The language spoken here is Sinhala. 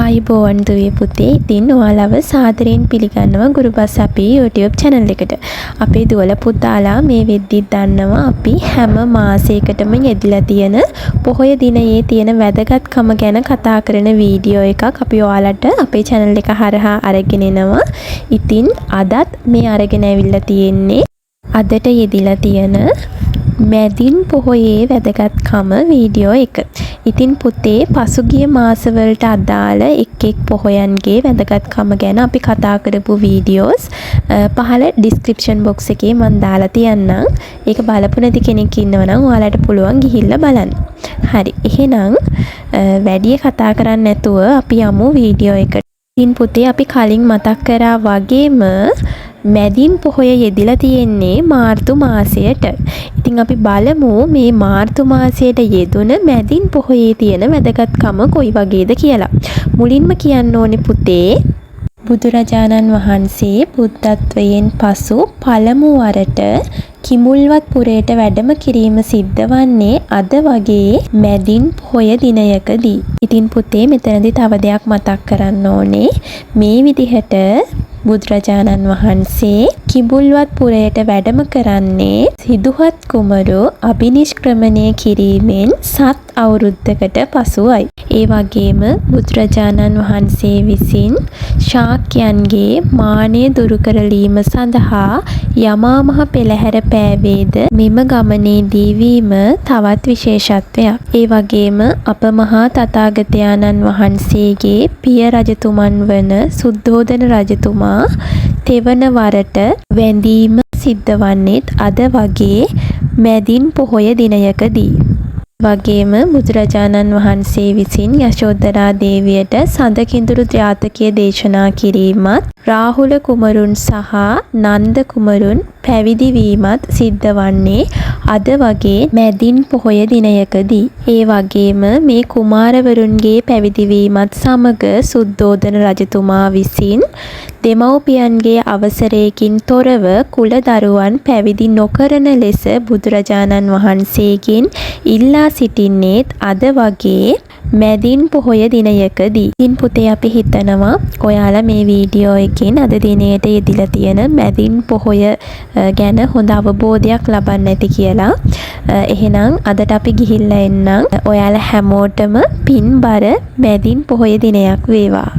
ආයුබෝවන් දුවේ පුතේ. ඉතින් ඔයාලව සාදරයෙන් පිළිගන්නවා ගුරුබස් අපේ YouTube channel එකට. අපේ දුවලා පුතාලා මේ වෙද්දි දන්නවා අපි හැම මාසයකටම යෙදিলা තියෙන පොහොය දිනයේ තියෙන වැදගත්කම ගැන කතා කරන වීඩියෝ එකක් අපි ඔයාලට අපේ channel එක හරහා අරගෙන එනවා. ඉතින් අදත් මේ අරගෙන ඇවිල්ලා තියෙන්නේ අදට යෙදිලා තියෙන මැදින් පොහොයේ වැදගත්කම වීඩියෝ එක. ඉතින් පුතේ පසුගිය මාසවලට අදාළ එක් පොහොයන්ගේ වැදගත්කම ගැන අපි කතා කරපු වීඩියෝස් පහළ ඩිස්ක්‍රිප්ෂන් බොක්ස් එකේ මම දාලා තියන්නම්. ඒක බලපු නැති කෙනෙක් ඉන්නවා නම් ඔයාලට පුළුවන් ගිහිල්ලා බලන්න. හරි. එහෙනම් වැඩි කතා කරන්නේ නැතුව අපි යමු වීඩියෝ එකට. ඉතින් පුතේ අපි කලින් මතක් කරා වගේම මැදින් පොහොය යෙදිලා තියෙන්නේ මාර්තු මාසයට. ඉතින් අපි බලමු මේ මාර්තු මාසයට යෙදුන මැදින් පොහොයේ තියෙන වැදගත්කම කොයි වගේද කියලා. මුලින්ම කියන්න ඕනේ පුතේ බුදුරජාණන් වහන්සේ බුද්ධත්වයෙන් පසු පළමු වරට කිඹුල්වත් පුරයට වැඩම කිරීම සිද්ධ වන්නේ අද වගේ මැදින් පොහොය දිනයකදී. ඉතින් පුතේ මෙතනදී තව දෙයක් මතක් කරන්න ඕනේ. මේ විදිහට බුදුරජාණන් වහන්සේ කිඹුල්වත් පුරයට වැඩම කරන්නේ සිදුහත් කුමරු අභිනිෂ්ක්‍රමණය කිරීමෙන් සත් අවුරුද්දකට පසුවයි. ඒ වගේම බුදුරජාණන් වහන්සේ විසින් ශාක්‍යයන්ගේ මානය දුරු කරලීම සඳහා යමා මහ පෙළහැර පෑවේද මෙම ගමනේදී වීම තවත් විශේෂත්වයක්. ඒ වගේම අප මහා තථාගතයන්න් වහන්සේගේ පිය රජතුමන් වන සුද්ධෝදන රජතුමා තෙවන වරට වැඳීම සිද්ධ වන්නේත් අද වගේ මැදින් පොහොය දිනයකදී. වගේම බුදුරජාණන් වහන්සේ විසින් යශෝදරා දේවියට සඳ කිඳුරු ජාතකය දේශනා කිරීමත් රාහුල කුමරුන් සහ නන්ද කුමරුන් පැවිදි වීමත් සිද්ධ වන්නේ අද වගේ මැදින් පොහොය දිනයකදී. ඒ වගේම මේ කුමාරවරුන්ගේ පැවිදි වීමත් සමග සුද්ධෝදන රජතුමා විසින් දෙමව්පියන්ගේ අවසරයකින් තොරව කුල දරුවන් පැවිදි නොකරන ලෙස බුදුරජාණන් වහන්සේගෙන් ඉල්ලා සිටින්නේත් අද වගේ මැදින් පොහොය දිනයකදී. ඉතින් පුතේ අපි හිතනවා ඔයාලා මේ වීඩියෝ එකෙන් අද දිනේට යෙදිලා තියෙන මැදින් පොහොය ගැන හොඳ අවබෝධයක් ලබන්න ඇති කියලා. එහෙනම් අදට අපි ගිහිල්ලා එන්නම්. ඔයාලා හැමෝටම පින්බර මැදින් පොහොය දිනයක් වේවා.